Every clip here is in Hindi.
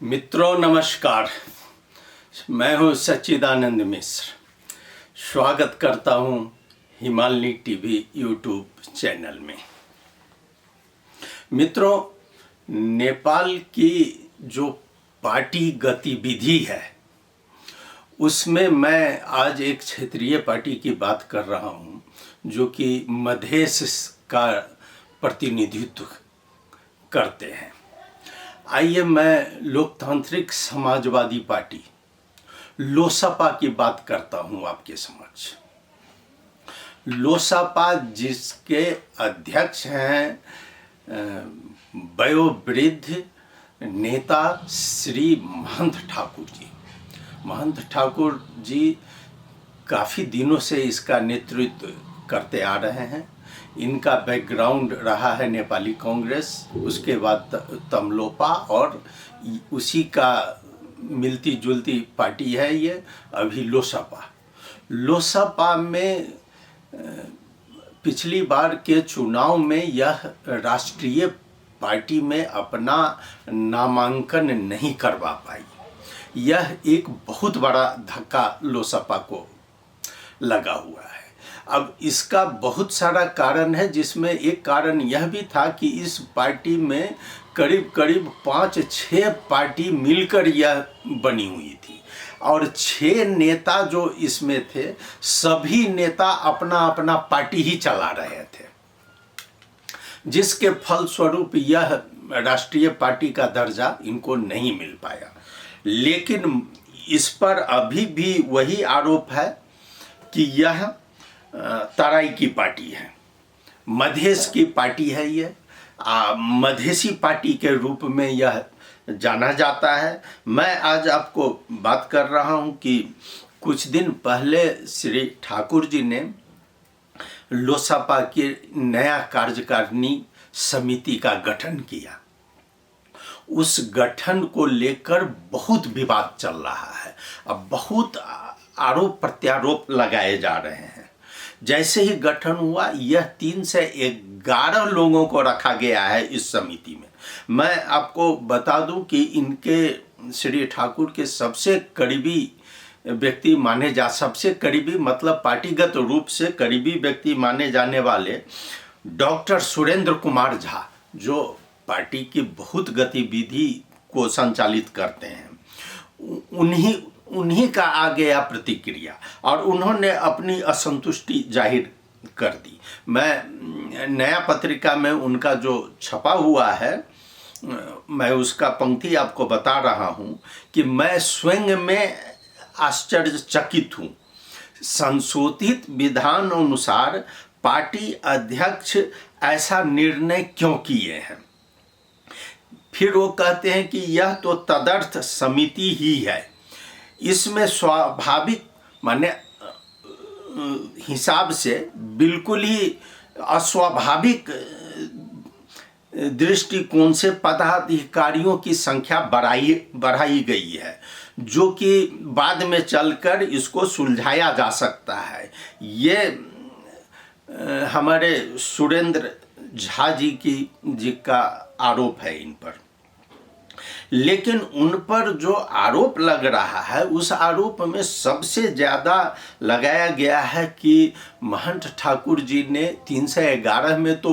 मित्रों नमस्कार। मैं हूं सच्चिदानंद मिश्र। स्वागत करता हूं हिमालनी टीवी यूट्यूब चैनल में। मित्रों, नेपाल की जो पार्टी गतिविधि है उसमें मैं आज एक क्षेत्रीय पार्टी की बात कर रहा हूं जो कि मधेश का प्रतिनिधित्व करते हैं। आइए मैं लोकतांत्रिक समाजवादी पार्टी लोसपा की बात करता हूं आपके समक्ष। लोसपा जिसके अध्यक्ष हैं वयोवृद्ध नेता श्री महंत ठाकुर जी। महंत ठाकुर जी काफ़ी दिनों से इसका नेतृत्व करते आ रहे हैं। इनका बैकग्राउंड रहा है नेपाली कांग्रेस, उसके बाद तमलोपा और उसी का मिलती जुलती पार्टी है ये अभी लोसपा। लोसपा में पिछली बार के चुनाव में यह राष्ट्रीय पार्टी में अपना नामांकन नहीं करवा पाई। यह एक बहुत बड़ा धक्का लोसपा को लगा हुआ है। अब इसका बहुत सारा कारण है, जिसमें एक कारण यह भी था कि इस पार्टी में करीब करीब 5-6 पार्टी मिलकर यह बनी हुई थी और 6 नेता जो इसमें थे सभी नेता अपना अपना पार्टी ही चला रहे थे, जिसके फलस्वरूप यह राष्ट्रीय पार्टी का दर्जा इनको नहीं मिल पाया। लेकिन इस पर अभी भी वही आरोप है कि यह तराई की पार्टी है, मधेश की पार्टी है। ये मधेसी पार्टी के रूप में यह जाना जाता है। मैं आज आपको बात कर रहा हूं कि कुछ दिन पहले श्री ठाकुर जी ने लोसपा की नया कार्यकारिणी समिति का गठन किया। उस गठन को लेकर बहुत विवाद चल रहा है। अब बहुत आरोप प्रत्यारोप लगाए जा रहे हैं। जैसे ही गठन हुआ यह 3 से 11 लोगों को रखा गया है इस समिति में। मैं आपको बता दूं कि इनके श्री ठाकुर के सबसे करीबी व्यक्ति सबसे करीबी मतलब पार्टीगत रूप से करीबी व्यक्ति माने जाने वाले डॉक्टर सुरेंद्र कुमार झा, जो पार्टी की बहुत गतिविधि को संचालित करते हैं, उन्हीं का आ गया प्रतिक्रिया और उन्होंने अपनी असंतुष्टि जाहिर कर दी। मैं नया पत्रिका में उनका जो छपा हुआ है मैं उसका पंक्ति आपको बता रहा हूं कि मैं स्वयं में आश्चर्यचकित हूं। संशोधित विधान अनुसार पार्टी अध्यक्ष ऐसा निर्णय क्यों किए हैं। फिर वो कहते हैं कि यह तो तदर्थ समिति ही है, इसमें स्वाभाविक माने हिसाब से बिल्कुल ही अस्वाभाविक दृष्टिकोण से पदाधिकारियों की संख्या बढ़ाई गई है, जो कि बाद में चलकर इसको सुलझाया जा सकता है। ये हमारे सुरेंद्र झा जी का आरोप है इन पर। लेकिन उन पर जो आरोप लग रहा है उस आरोप में सबसे ज़्यादा लगाया गया है कि महंत ठाकुर जी ने 3 से 11 में तो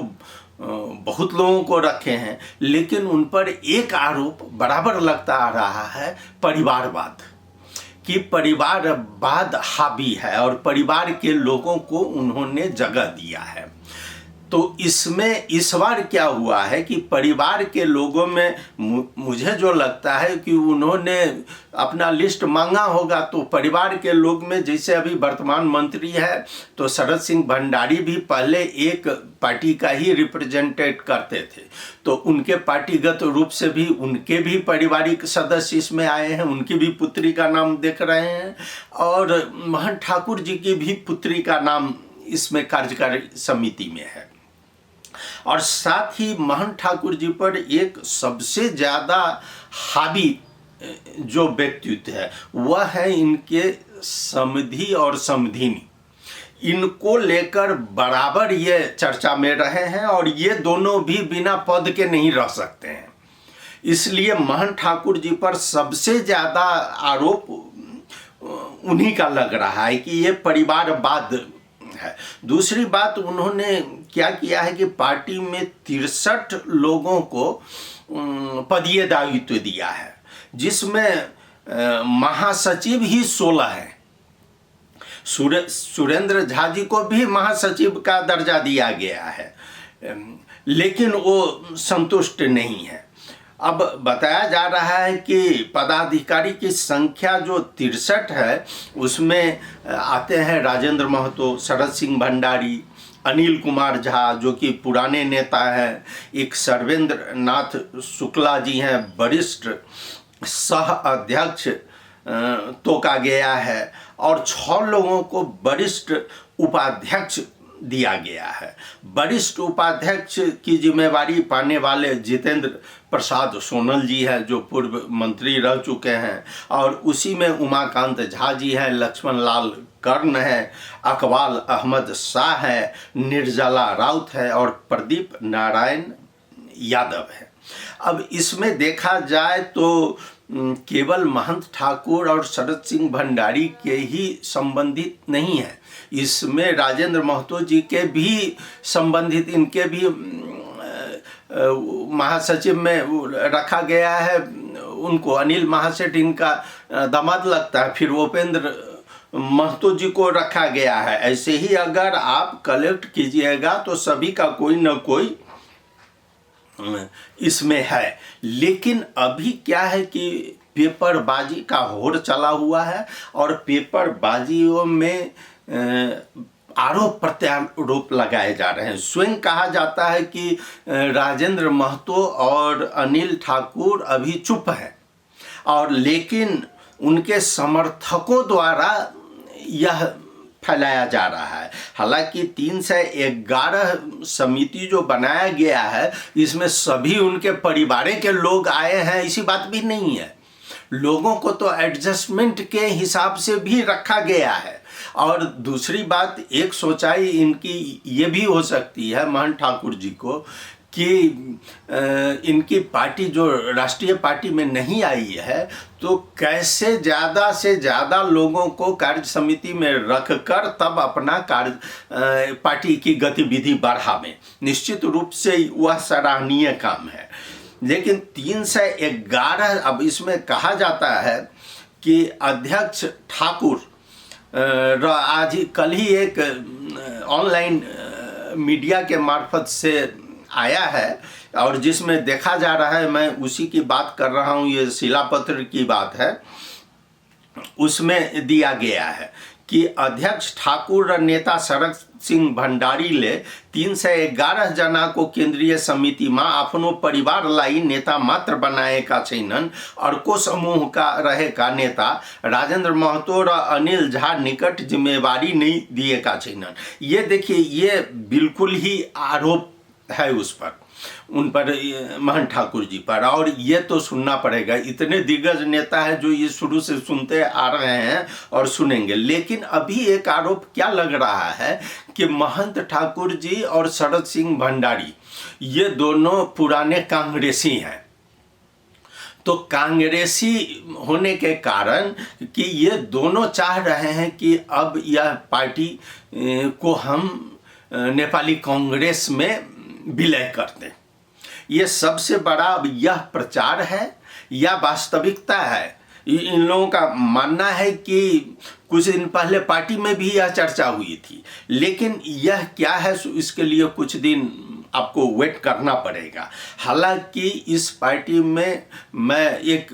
बहुत लोगों को रखे हैं, लेकिन उन पर एक आरोप बराबर लगता आ रहा है परिवारवाद, कि परिवारवाद हावी है और परिवार के लोगों को उन्होंने जगह दिया है। तो इसमें इस बार क्या हुआ है कि परिवार के लोगों में मुझे जो लगता है कि उन्होंने अपना लिस्ट मांगा होगा, तो परिवार के लोग में जैसे अभी वर्तमान मंत्री है तो शरद सिंह भंडारी भी पहले एक पार्टी का ही रिप्रेजेंटेट करते थे, तो उनके पार्टीगत रूप से भी उनके भी पारिवारिक सदस्य इसमें आए हैं, उनकी भी पुत्री का नाम देख रहे हैं और महंत ठाकुर जी की भी पुत्री का नाम इसमें कार्यकारी समिति में है। और साथ ही महंत ठाकुर जी पर एक सबसे ज़्यादा हावी जो व्यक्तित्व है वह है इनके समधी और समधिनी। इनको लेकर बराबर ये चर्चा में रहे हैं और ये दोनों भी बिना पद के नहीं रह सकते हैं, इसलिए महंत ठाकुर जी पर सबसे ज़्यादा आरोप उन्हीं का लग रहा है कि ये परिवारवाद है। दूसरी बात, उन्होंने क्या किया है कि पार्टी में 63 लोगों को पदीय दायित्व दिया है, जिसमें महासचिव ही 16 हैं। सुरेंद्र झा जी को भी महासचिव का दर्जा दिया गया है, लेकिन वो संतुष्ट नहीं है। अब बताया जा रहा है कि पदाधिकारी की संख्या जो 63 है, उसमें आते हैं राजेंद्र महतो, शरद सिंह भंडारी, अनिल कुमार झा जो कि पुराने नेता हैं, एक सर्वेंद्र नाथ शुक्ला जी हैं, वरिष्ठ सह अध्यक्ष तोका गया है, और 6 लोगों को वरिष्ठ उपाध्यक्ष दिया गया है। वरिष्ठ उपाध्यक्ष की जिम्मेवारी पाने वाले जितेंद्र प्रसाद सोनल जी हैं, जो पूर्व मंत्री रह चुके हैं, और उसी में उमाकांत झा जी हैं, लक्ष्मण लाल कर्ण है, अकबाल अहमद शाह है, निर्जला राउत है और प्रदीप नारायण यादव है। अब इसमें देखा जाए तो केवल महंत ठाकुर और शरद सिंह भंडारी के ही संबंधित नहीं है, इसमें राजेंद्र महतो जी के भी संबंधित, इनके भी महासचिव में रखा गया है। उनको अनिल महासेठ इनका दामाद लगता है, फिर भूपेंद्र महतो जी को रखा गया है। ऐसे ही अगर आप कलेक्ट कीजिएगा तो सभी का कोई न कोई इसमें है। लेकिन अभी क्या है कि पेपरबाजी का होड़ चला हुआ है, और पेपरबाजियों में आरोप प्रत्यारोप लगाए जा रहे हैं। स्वयं कहा जाता है कि राजेंद्र महतो और अनिल ठाकुर अभी चुप हैं, और लेकिन उनके समर्थकों द्वारा यह फैलाया जा रहा है। हालांकि 311 समिति जो बनाया गया है, इसमें सभी उनके परिवार के लोग आए हैं, ऐसी बात भी नहीं है। लोगों को तो एडजस्टमेंट के हिसाब से भी रखा गया है। और दूसरी बात, एक सोचाई इनकी ये भी हो सकती है महंत ठाकुर जी को कि इनकी पार्टी जो राष्ट्रीय पार्टी में नहीं आई है, तो कैसे ज़्यादा से ज़्यादा लोगों को कार्य समिति में रखकर तब अपना कार्य पार्टी की गतिविधि बढ़ावें। निश्चित रूप से वह सराहनीय काम है। लेकिन 311, अब इसमें कहा जाता है कि अध्यक्ष ठाकुर आज कल ही एक ऑनलाइन मीडिया के मार्फत से आया है, और जिसमें देखा जा रहा है, मैं उसी की बात कर रहा हूँ, ये शिलापत्र की बात है, उसमें दिया गया है कि अध्यक्ष ठाकुर नेता शरद सिंह भंडारी ले 311 जना को केंद्रीय समिति में अपनो परिवार लाई नेता मात्र बनाए का छैनन, अर्को समूह का रहे का नेता राजेंद्र महतो और अनिल झा निकट जिम्मेवारी नहीं दिए का छैनन। ये देखिए, ये बिल्कुल ही आरोप है उस पर, उन पर, महंत ठाकुर जी पर, और ये तो सुनना पड़ेगा। इतने दिग्गज नेता है जो ये शुरू से सुनते आ रहे हैं और सुनेंगे। लेकिन अभी एक आरोप क्या लग रहा है कि महंत ठाकुर जी और शरद सिंह भंडारी ये दोनों पुराने कांग्रेसी हैं। तो कांग्रेसी होने के कारण कि ये दोनों चाह रहे हैं कि अब यह पार्टी को हम नेपाली कांग्रेस में विलय कर दें। ये सबसे बड़ा अब यह प्रचार है या वास्तविकता है? इन लोगों का मानना है कि कुछ दिन पहले पार्टी में भी यह चर्चा हुई थी, लेकिन यह क्या है इसके लिए कुछ दिन आपको वेट करना पड़ेगा। हालांकि इस पार्टी में मैं एक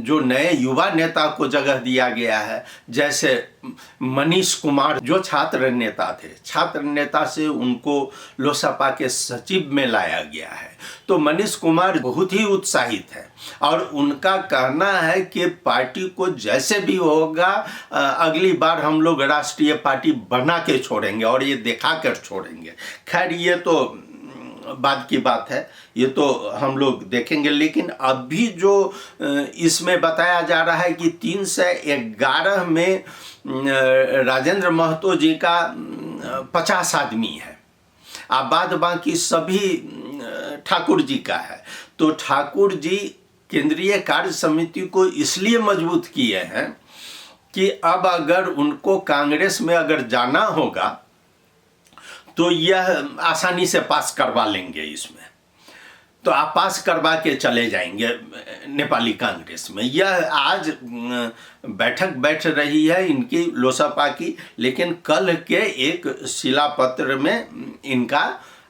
जो नए युवा नेता को जगह दिया गया है, जैसे मनीष कुमार जो छात्र नेता थे, छात्र नेता से उनको लोसपा के सचिव में लाया गया है। तो मनीष कुमार बहुत ही उत्साहित है, और उनका कहना है कि पार्टी को जैसे भी होगा अगली बार हम लोग राष्ट्रीय पार्टी बना के छोड़ेंगे और ये दिखा कर छोड़ेंगे। खैर, ये तो बाद की बात है, ये तो हम लोग देखेंगे। लेकिन अभी जो इसमें बताया जा रहा है कि 311 में राजेंद्र महतो जी का 50 आदमी है, अब बाद बाकी सभी ठाकुर जी का है। तो ठाकुर जी केंद्रीय कार्य समिति को इसलिए मजबूत किए हैं कि अब अगर उनको कांग्रेस में अगर जाना होगा तो यह आसानी से पास करवा लेंगे। इसमें तो आप पास करवा के चले जाएंगे नेपाली कांग्रेस में। यह आज बैठक बैठ रही है इनकी लोसपा की, लेकिन कल के एक शिलापत्र में इनका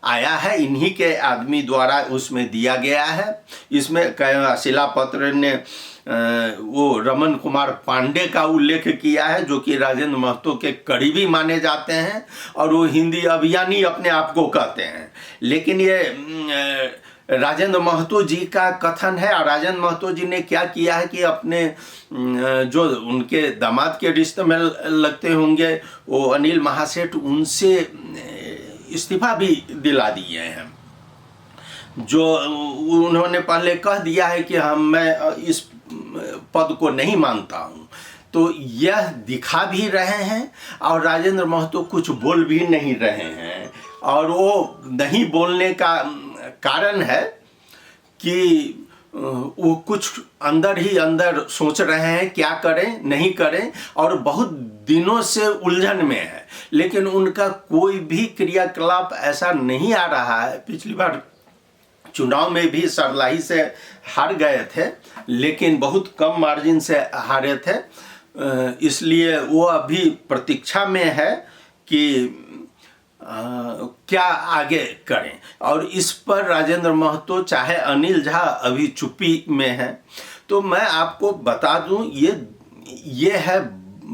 आया है, इन्हीं के आदमी द्वारा उसमें दिया गया है। इसमें शिलापत्र ने वो रमन कुमार पांडे का उल्लेख किया है, जो कि राजेंद्र महतो के करीबी माने जाते हैं और वो हिंदी अभियानी अपने आप को कहते हैं। लेकिन ये राजेंद्र महतो जी का कथन है, और राजेंद्र महतो जी ने क्या किया है कि अपने जो उनके दामाद के रिश्ते में लगते होंगे वो अनिल महासेठ, उनसे इस्तीफा भी दिला दिए हैं। जो उन्होंने पहले कह दिया है कि मैं इस पद को नहीं मानता हूं, तो यह दिखा भी रहे हैं और राजेंद्र महतो कुछ बोल भी नहीं रहे हैं। और वो नहीं बोलने का कारण है कि वो कुछ अंदर ही अंदर सोच रहे हैं क्या करें नहीं करें, और बहुत दिनों से उलझन में है। लेकिन उनका कोई भी क्रियाकलाप ऐसा नहीं आ रहा है। पिछली बार चुनाव में भी सरलाही से हार गए थे, लेकिन बहुत कम मार्जिन से हारे थे। इसलिए वो अभी प्रतीक्षा में है कि क्या आगे करें। और इस पर राजेंद्र महतो चाहे अनिल झा अभी चुप्पी में है। तो मैं आपको बता दूं, ये है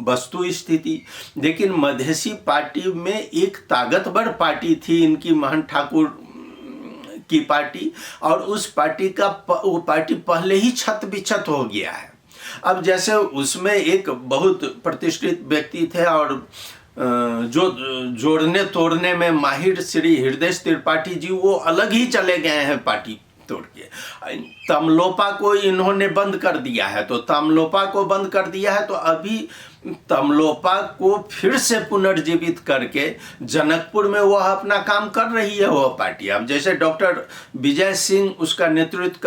वस्तु स्थिति। लेकिन मधेसी पार्टी में एक ताकतवर पार्टी थी इनकी, महंत ठाकुर की पार्टी, और उस पार्टी का वो पार्टी पहले ही छत बिछत हो गया है। अब जैसे उसमें एक बहुत प्रतिष्ठित व्यक्ति थे और जो जोड़ने तोड़ने में माहिर श्री हृदय त्रिपाठी जी, वो अलग ही चले गए हैं पार्टी तोड़ के। तमलोपा को इन्होंने बंद कर दिया है, तो तमलोपा को बंद कर दिया है तो अभी तमलोपा को फिर से पुनर्जीवित करके जनकपुर में वह अपना काम कर रही है वह पार्टी। अब जैसे डॉक्टर विजय सिंह उसका नेतृत्व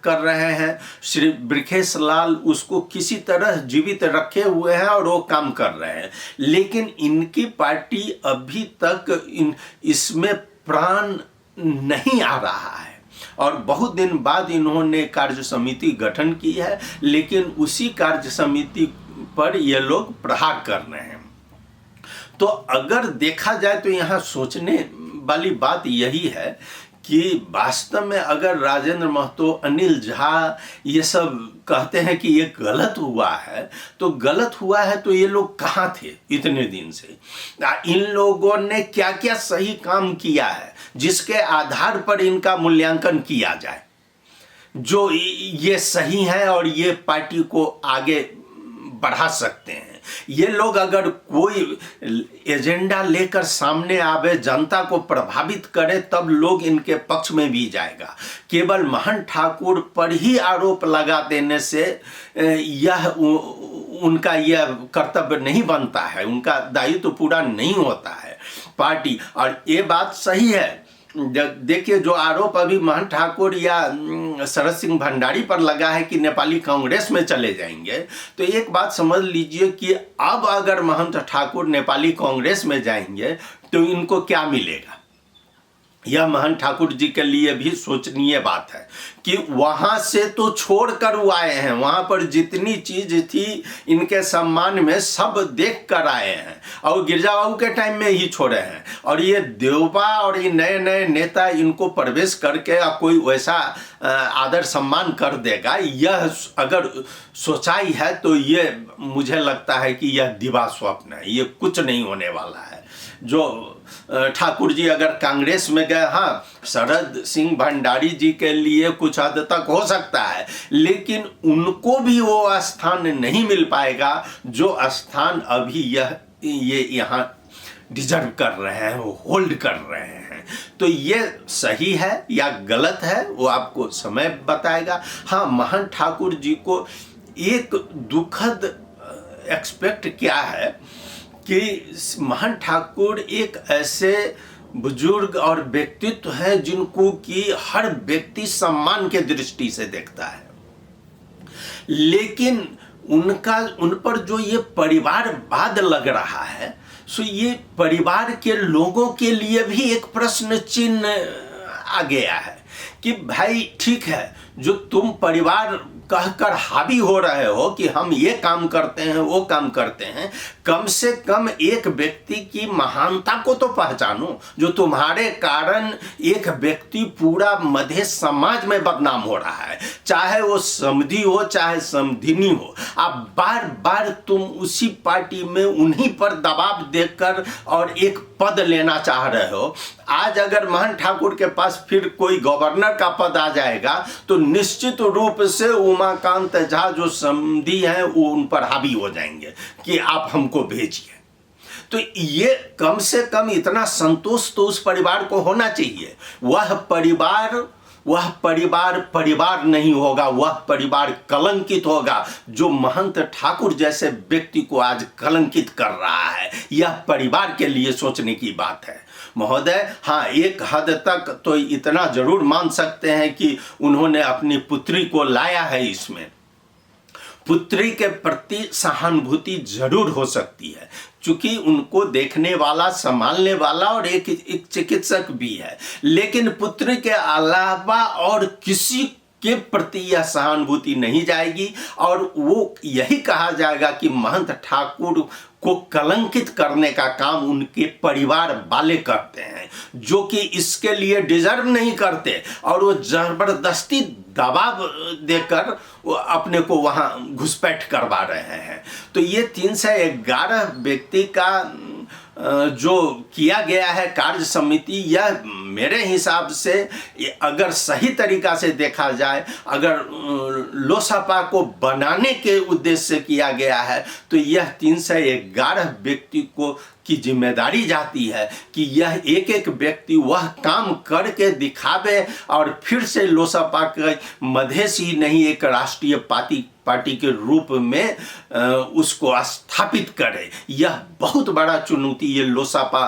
कर रहे हैं, श्री ब्रिखेश लाल उसको किसी तरह जीवित रखे हुए हैं और वो काम कर रहे हैं। लेकिन इनकी पार्टी अभी तक इसमें प्राण नहीं आ रहा है, और बहुत दिन बाद इन्होंने कार्य समिति गठन की है, लेकिन उसी कार्य समिति पर ये लोग प्रहार कर रहे हैं। तो अगर देखा जाए तो यहाँ सोचने वाली बात यही है कि वास्तव में अगर राजेंद्र महतो, अनिल झा ये सब कहते हैं कि ये गलत हुआ है, तो गलत हुआ है तो ये लोग कहाँ थे इतने दिन से? इन लोगों ने क्या क्या सही काम किया है जिसके आधार पर इनका मूल्यांकन किया जाए, जो ये सही है और ये पार्टी को आगे बढ़ा सकते हैं। ये लोग अगर कोई एजेंडा लेकर सामने आवे, जनता को प्रभावित करे, तब लोग इनके पक्ष में भी जाएगा। केवल महंत ठाकुर पर ही आरोप लगा देने से यह उनका यह कर्तव्य नहीं बनता है, उनका दायित्व तो पूरा नहीं होता है पार्टी। और ये बात सही है। देखिए, जो आरोप अभी महंत ठाकुर या शरद सिंह भंडारी पर लगा है कि नेपाली कांग्रेस में चले जाएंगे, तो एक बात समझ लीजिए कि अब अगर महंत ठाकुर नेपाली कांग्रेस में जाएंगे तो इनको क्या मिलेगा। यह महंत ठाकुर जी के लिए भी सोचनीय बात है कि वहां से तो छोड़ कर वो आए हैं, वहां पर जितनी चीज थी इनके सम्मान में सब देख कर आए हैं, और गिरजा बाबू के टाइम में ही छोड़े हैं। और ये देवबा और ये नए नए नेता इनको प्रवेश करके कोई वैसा आदर सम्मान कर देगा, यह अगर सोचाई है तो ये मुझे लगता है कि यह दिवा स्वप्न है, ये कुछ नहीं होने वाला है। जो ठाकुर जी अगर कांग्रेस में गए, हाँ, शरद सिंह भंडारी जी के लिए कुछ हद तक हो सकता है, लेकिन उनको भी वो स्थान नहीं मिल पाएगा जो स्थान अभी ये यहाँ डिजर्व कर रहे हैं, वो होल्ड कर रहे हैं। तो ये सही है या गलत है वो आपको समय बताएगा। हाँ, महंत ठाकुर जी को एक दुखद एक्सपेक्ट क्या है कि महंत ठाकुर एक ऐसे बुजुर्ग और व्यक्तित्व है जिनको कि हर व्यक्ति सम्मान के दृष्टि से देखता है। लेकिन उन पर जो ये परिवारवाद लग रहा है, सो ये परिवार के लोगों के लिए भी एक प्रश्न चिन्ह आ गया है कि भाई ठीक है, जो तुम परिवार कहकर हावी हो रहे हो कि हम ये काम करते हैं वो काम करते हैं, कम से कम एक व्यक्ति की महानता को तो पहचानो, जो तुम्हारे कारण एक व्यक्ति पूरा मध्य समाज में बदनाम हो रहा है, चाहे वो समधी हो चाहे समधिनी हो। आप बार बार तुम उसी पार्टी में उन्हीं पर दबाव देकर और एक पद लेना चाह रहे हो। आज अगर महंत ठाकुर के पास फिर कोई गवर्नर का पद आ जाएगा तो निश्चित रूप से उमाकांत झा जो समधी हैं वो उन पर हावी हो जाएंगे कि आप हमको भेजिए। तो ये कम से कम इतना संतोष तो उस परिवार को होना चाहिए। वह परिवार नहीं होगा, वह परिवार कलंकित होगा जो महंत ठाकुर जैसे व्यक्ति को आज कलंकित कर रहा है। यह परिवार के लिए सोचने की बात है महोदय। हाँ, एक हद तक तो इतना जरूर मान सकते हैं कि उन्होंने अपनी पुत्री को लाया है, इसमें पुत्री के प्रति सहानुभूति जरूर हो सकती है, क्योंकि उनको देखने वाला, संभालने वाला और एक चिकित्सक भी है। लेकिन पुत्री के अलावा और किसी के प्रति यह सहानुभूति नहीं जाएगी और वो यही कहा जाएगा कि महंत ठाकुर को कलंकित करने का काम उनके परिवार वाले करते हैं, जो कि इसके लिए डिजर्व नहीं करते, और वो जबरदस्ती दबाव देकर वो अपने को वहां घुसपैठ करवा रहे हैं। तो ये 311 व्यक्ति का जो किया गया है कार्य समिति, यह मेरे हिसाब से अगर सही तरीका से देखा जाए, अगर लोसपा को बनाने के उद्देश्य से किया गया है, तो यह 311 व्यक्ति को की जिम्मेदारी जाती है कि यह एक एक व्यक्ति वह काम करके दिखावे और फिर से लोसपा के मधेसी नहीं एक राष्ट्रीय पार्टी के रूप में उसको स्थापित करे। यह बहुत बड़ा चुनौती ये लोसपा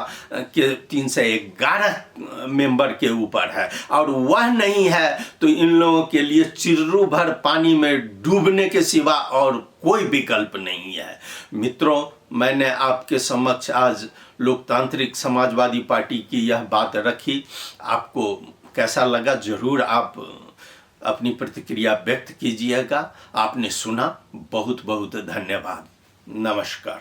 के 311 मेंबर के ऊपर है, और वह नहीं है तो इन लोगों के लिए चिर्रू भर पानी में डूबने के सिवा और कोई विकल्प नहीं है। मित्रों, मैंने आपके समक्ष आज लोकतांत्रिक समाजवादी पार्टी की यह बात रखी। आपको कैसा लगा जरूर आप अपनी प्रतिक्रिया व्यक्त कीजिएगा। आपने सुना, बहुत बहुत धन्यवाद। नमस्कार।